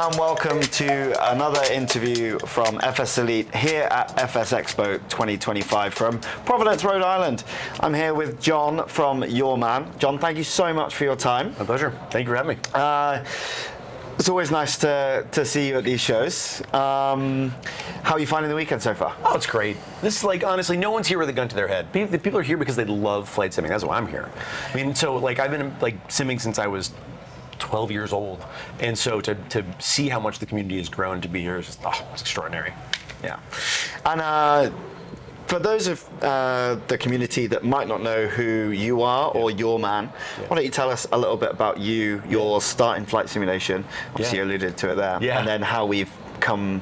and welcome to another interview from FS Elite here at FS Expo 2025 from Providence, Rhode Island. I'm here with Jon from Yawman. Jon, thank you so much for your time. My pleasure. Thank you for having me. It's always nice to see you at these shows. How are you finding the weekend so far? Oh, it's great. This is like, honestly, no one's here with a gun to their head. People are here because they love flight simming. That's why I'm here. I mean, so like I've been like simming since I was 12 years old. And so to see how much the community has grown to be here is just, it's extraordinary. Yeah. And for those of the community that might not know who you are or Yawman, why don't you tell us a little bit about you, your start in flight simulation, obviously you alluded to it there, and then how we've come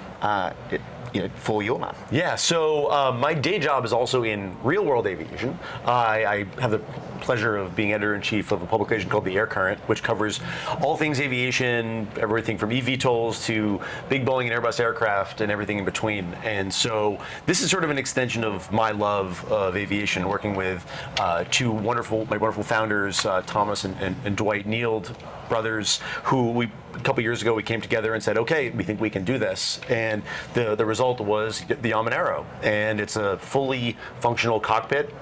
for Yawman. Yeah, so my day job is also in real-world aviation. I have the pleasure of being editor-in-chief of a publication called The Air Current, which covers all things aviation, everything from eVTOLs to big Boeing and Airbus aircraft and everything in between. And so this is sort of an extension of my love of aviation, working with my wonderful founders, Thomas and Dwight Neild brothers, who a couple years ago we came together and said, okay, we think we can do this. And the result was the Yawman Arrow. And it's a fully functional cockpit,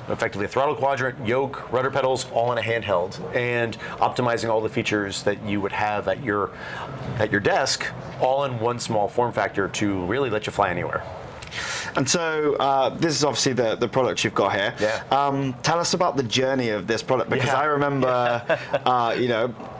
effectively a throttle quadrant, yoke, rudder pedals, all in a handheld, and optimizing all the features that you would have at your desk, all in one small form factor to really let you fly anywhere. And so this is obviously the product you've got here. Yeah. Tell us about the journey of this product, because I remember,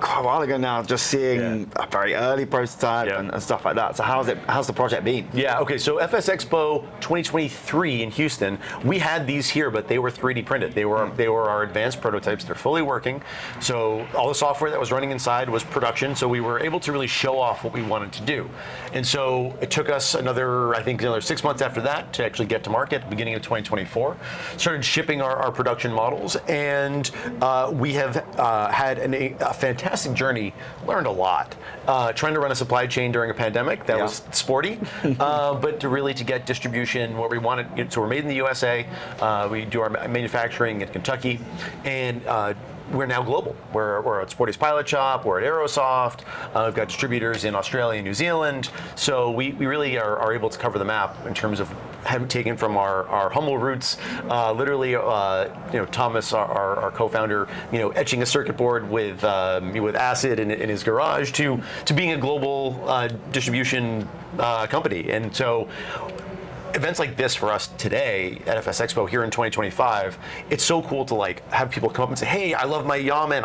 quite a while ago now, just seeing a very early prototype and stuff like that. So how's the project been? Yeah. Okay. So FS Expo 2023 in Houston, we had these here, but they were 3D printed. They were our advanced prototypes. They're fully working. So all the software that was running inside was production. So we were able to really show off what we wanted to do. And so it took us another 6 months after that to actually get to market at the beginning of 2024. Started shipping our production models, and we have had a fantastic journey, learned a lot. Trying to run a supply chain during a pandemic, that was sporty, but to get distribution where we wanted. So we're made in the USA, we do our manufacturing in Kentucky, and we're now global. We're at Sporty's Pilot Shop, we're at Aerosoft, we've got distributors in Australia and New Zealand, so we really are able to cover the map in terms of having taken from our humble roots, literally, Thomas, our co-founder, etching a circuit board with acid in his garage to being a global distribution company. And so events like this for us today at FS Expo here in 2025, it's so cool to have people come up and say, hey, I love my Yawman.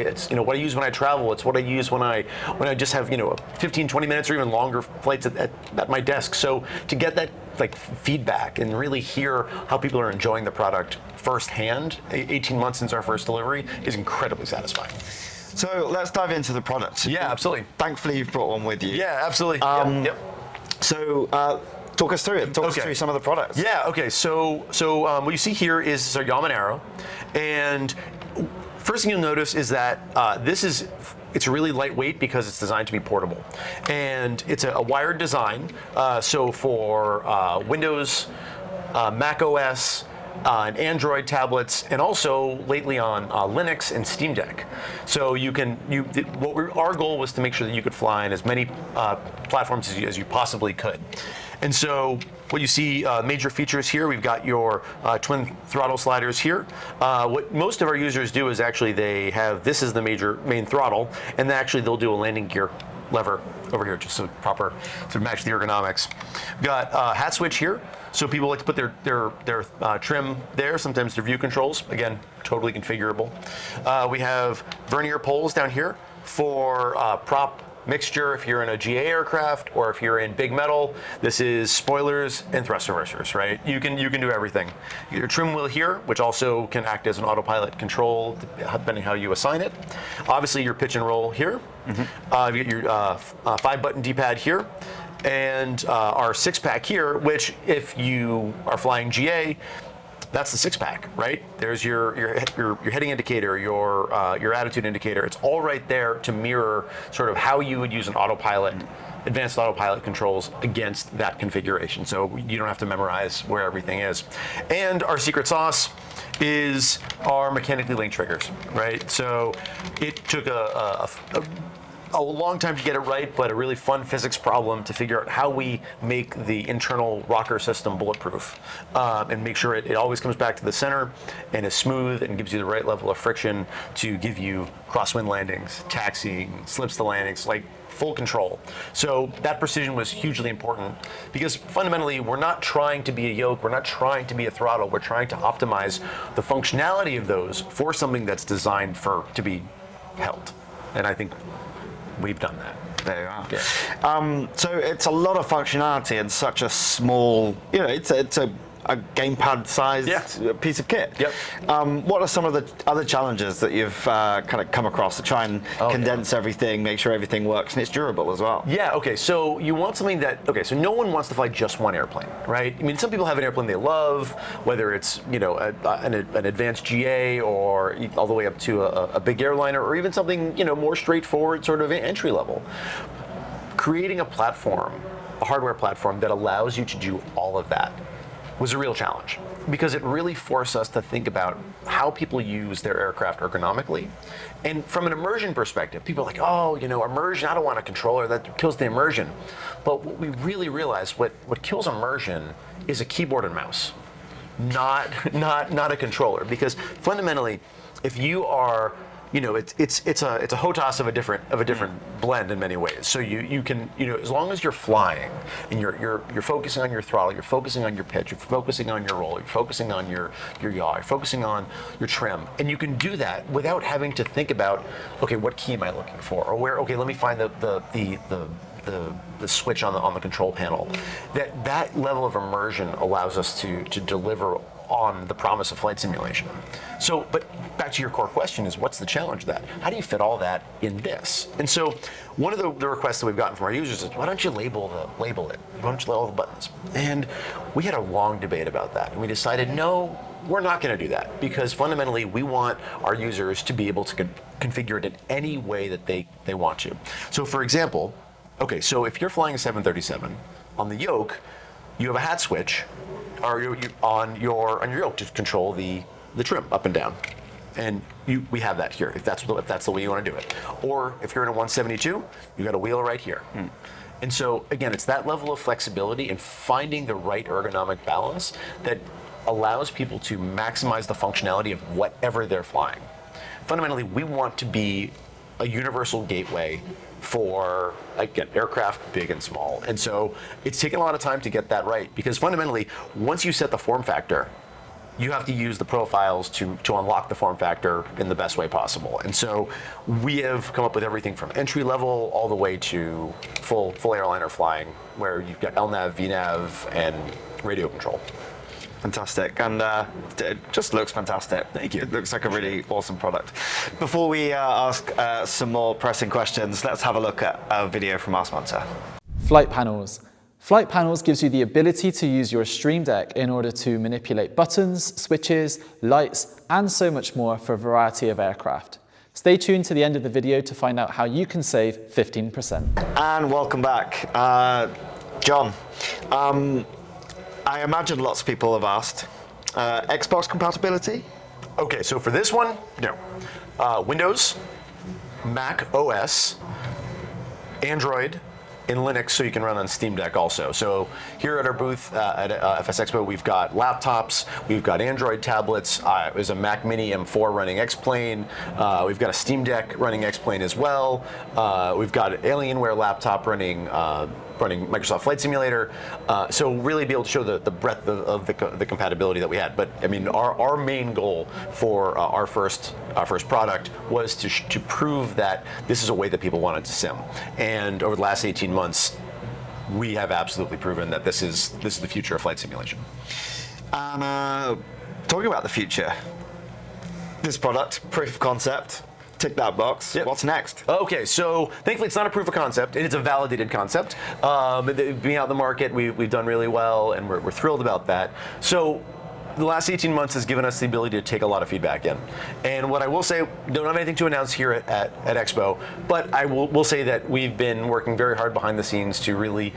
It's what I use when I travel. It's what I use when I just have 15, 20 minutes or even longer flights at my desk. So to get that feedback and really hear how people are enjoying the product firsthand, 18 months since our first delivery, is incredibly satisfying. So let's dive into the product. Yeah, absolutely. Thankfully, you've brought one with you. Yeah, absolutely. So talk us through it. Talk us through some of the products. Yeah. Okay. So what you see here is our Yawman Arrow, and first thing you'll notice is that it's really lightweight because it's designed to be portable, and it's a wired design. So for Windows, Mac OS, and Android tablets, and also lately on Linux and Steam Deck. So our goal was to make sure that you could fly in as many platforms as you possibly could. And so what you see, major features here, we've got your twin throttle sliders here. What most of our users do is actually this is the main throttle, and then they'll do a landing gear lever over here, just so proper to match the ergonomics. We've got a hat switch here, so people like to put their trim there, sometimes their view controls, again, totally configurable. We have vernier poles down here for prop mixture if you're in a GA aircraft or if you're in big metal. This is spoilers and thrust reversers, right? You can do everything. Your trim wheel here, which also can act as an autopilot control depending how you assign it. Obviously your pitch and roll here. You get your 5-button D-pad here, and our 6-pack here, which if you are flying GA, that's the 6-pack, right? There's your heading indicator, your attitude indicator. It's all right there to mirror sort of how you would use an autopilot, advanced autopilot controls against that configuration. So you don't have to memorize where everything is. And our secret sauce is our mechanically linked triggers, right? So it took a a long time to get it right, but a really fun physics problem to figure out how we make the internal rocker system bulletproof and make sure it always comes back to the center and is smooth and gives you the right level of friction to give you crosswind landings, taxiing, slips to landings, like full control. So that precision was hugely important because fundamentally we're not trying to be a yoke, we're not trying to be a throttle, we're trying to optimize the functionality of those for something that's designed to be held. And I think we've done that. There you are. Yeah. So it's a lot of functionality in such a small, it's a gamepad-sized piece of kit. Yep. What are some of the other challenges that you've kind of come across to try and condense everything, make sure everything works, and it's durable as well? Yeah, okay, so you want something so no one wants to fly just one airplane, right? I mean, some people have an airplane they love, whether it's, an advanced GA or all the way up to a big airliner or even something, more straightforward, sort of entry level. Creating a platform, a hardware platform that allows you to do all of that was a real challenge because it really forced us to think about how people use their aircraft ergonomically. And from an immersion perspective, people are like, immersion, I don't want a controller, that kills the immersion. But what we really realized, what kills immersion is a keyboard and mouse, not a controller. Because fundamentally, if you are it's a HOTAS of a different blend in many ways. So you can as long as you're flying and you're focusing on your throttle, you're focusing on your pitch, you're focusing on your roll, you're focusing on your yaw, you're focusing on your trim, and you can do that without having to think about what key am I looking for, or where let me find the switch on the control panel. That level of immersion allows us to deliver on the promise of flight simulation. So, but back to your core question is, what's the challenge of that? How do you fit all that in this? And so, one of the requests that we've gotten from our users is, why don't you label it? Why don't you label all the buttons? And we had a long debate about that, and we decided, no, we're not going to do that, because fundamentally we want our users to be able to configure it in any way that they want to. So, for example, so if you're flying a 737 on the yoke, you have a hat switch on your yoke to control the trim up and down, and we have that here if that's the way you want to do it. Or if you're in a 172, you got a wheel right here. And so again, it's that level of flexibility and finding the right ergonomic balance that allows people to maximize the functionality of whatever they're flying. Fundamentally, we want to be a universal gateway for, again, aircraft big and small. And so it's taken a lot of time to get that right, because fundamentally, once you set the form factor, you have to use the profiles to unlock the form factor in the best way possible. And so we have come up with everything from entry level all the way to full airliner flying, where you've got LNAV, VNAV, and radio control. Fantastic, and it just looks fantastic. Thank you. It looks like a really awesome product. Before we ask some more pressing questions, let's have a look at a video from our sponsor. Flight panels. Flight panels gives you the ability to use your Stream Deck in order to manipulate buttons, switches, lights, and so much more for a variety of aircraft. Stay tuned to the end of the video to find out how you can save 15%. And welcome back. Jon, I imagine lots of people have asked, Xbox compatibility? Okay, so for this one, no. Windows, Mac OS, Android, and Linux, so you can run on Steam Deck also. So here at our booth at FS Expo, we've got laptops, we've got Android tablets, there's a Mac Mini M4 running X-Plane, we've got a Steam Deck running X-Plane as well, we've got an Alienware laptop running Microsoft Flight Simulator, so really be able to show the breadth of the compatibility that we had. But I mean, our main goal for our first product was to prove that this is a way that people wanted to sim. And over the last 18 months, we have absolutely proven that this is the future of flight simulation. And talking about the future, this product, proof of concept, tick that box. Yep. What's next? Okay, so thankfully it's not a proof of concept. It's a validated concept. Being out in the market, we've done really well, and we're thrilled about that. So the last 18 months has given us the ability to take a lot of feedback in. And what I will say, don't have anything to announce here at Expo, but I will say that we've been working very hard behind the scenes to really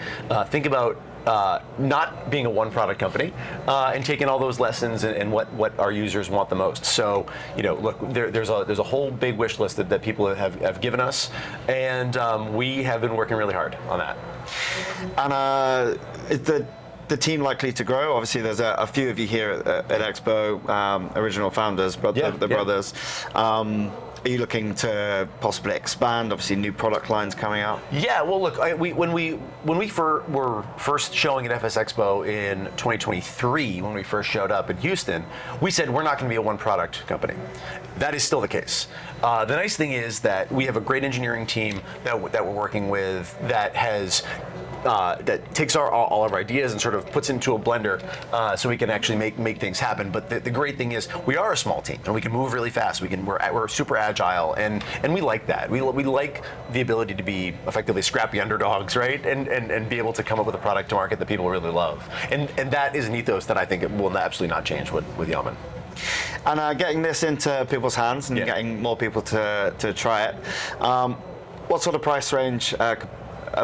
think about not being a one product company and taking all those lessons and what our users want the most. So, look, there's a whole big wish list that people have given us, and we have been working really hard on that. And the team likely to grow? Obviously, there's a few of you here at Expo, original founders, the brothers. Are you looking to possibly expand? Obviously, new product lines coming out. Yeah, well, look, when we were first showing at FS Expo in 2023, when we first showed up in Houston, we said we're not going to be a one-product company. That is still the case. The nice thing is that we have a great engineering team that we're working with that has. That takes all of our ideas and sort of puts into a blender so we can actually make things happen. But the great thing is we are a small team and we can move really fast. We're super agile and we like that. We like the ability to be effectively scrappy underdogs, right? And be able to come up with a product to market that people really love. And that is an ethos that I think it will absolutely not change with Yawman. And getting this into people's hands and getting more people to try it. What sort of price range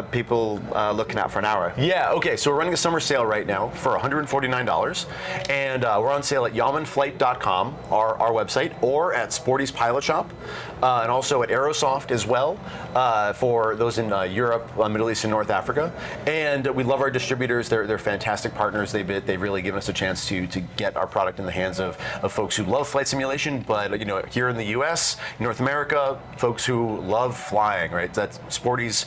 people looking at for an Arrow? Yeah, okay, so we're running a summer sale right now for $149, and we're on sale at yawmanflight.com, our website, or at Sporty's Pilot Shop, and also at Aerosoft as well, for those in Europe, Middle East, and North Africa. And we love our distributors. They're fantastic partners. They've really given us a chance to get our product in the hands of folks who love flight simulation, but here in the US, North America, folks who love flying, right? That's Sporty's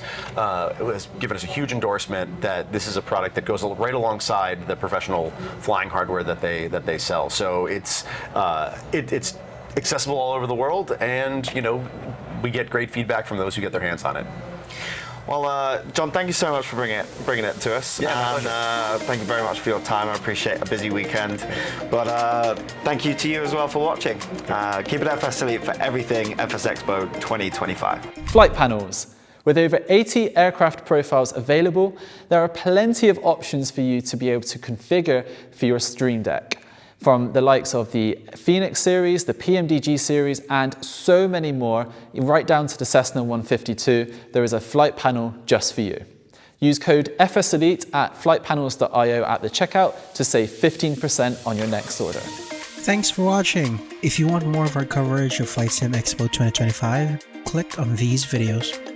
has given us a huge endorsement that this is a product that goes right alongside the professional flying hardware that they sell. So it's accessible all over the world, and we get great feedback from those who get their hands on it. Well, Jon, thank you so much for bringing it to us. Yeah, and thank you very much for your time. I appreciate a busy weekend. But thank you to you as well for watching. Keep it FS Elite for everything FS Expo 2025. Flight panels. With over 80 aircraft profiles available, there are plenty of options for you to be able to configure for your Stream Deck. From the likes of the Phoenix series, the PMDG series, and so many more, right down to the Cessna 152, there is a flight panel just for you. Use code FSElite at flightpanels.io at the checkout to save 15% on your next order. Thanks for watching. If you want more of our coverage of Flight Sim Expo 2025, click on these videos.